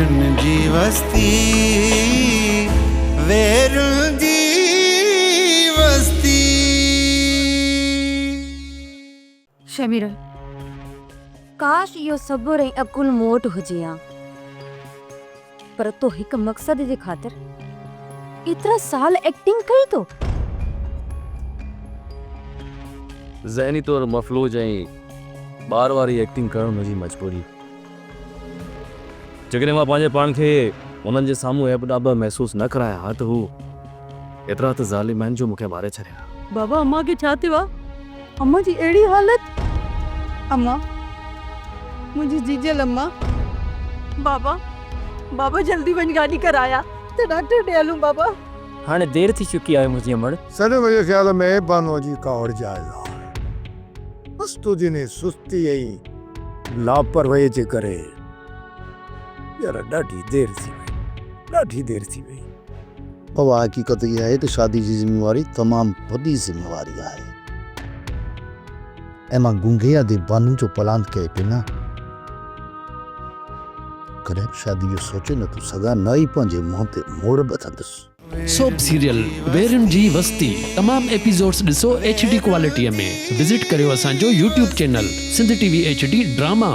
वेरुन जी वस्ती, वेरुन जी वस्ती। शमीर, काश इहो सब्र ऐं अकुल मूं वटि हुजे हा, पर तो हिकु मक़सद जे ख़ातिर एतिरा साल एक्टिंग कई तो। ज़हनी तौर मफ़लूज ऐं बार वारी एक्टिंग करण मुंहिंजी मजबूरी। जेकॾहिं मां पंहिंजे पाण खे उन्हनि जे साम्हूं ऐब महसूस न कराया हा त हू एतिरा त ज़ालिम आहिनि जो मूंखे मारे छॾिया। बाबा अम्मा खे छा थियो आहे? अम्मा जी अहिड़ी हालत। अम्मा, मुंहिंजी जीजल अम्मा। बाबा बाबा जल्दी वञ गाॾी कराया त डॉक्टर ॾे हलूं बाबा। हाणे देर थी चुकी आहे मुंहिंजी अमड़। सॼो मुंहिंजे ख़्याल में बानो जी कावड़ जाइज़ आहे। बस तुंहिंजी ने सुस्ती ऐं लापरवाही जे करे यार ॾाढी देर थी वई, ॾाढी देर थी वई। बाबा हकीकत इहा आहे त शादी जी ज़िम्मेवारी तमामु वॾी ज़िम्मेवारी आहे ऐं मां गुंगिया दे बानू जो प्लान कए पियो न। कॾहिं शादी जो सोचे नथो सघां, न ई पंहिंजे मुंहं ते मोड़ बथंदुसि। सोप सीरियल वेरुन जी वस्ती तमाम एपिसोड्स ॾिसो HD क्वालिटीअ में। विज़िट करियो असांजो YouTube channel Sindh TV HD drama.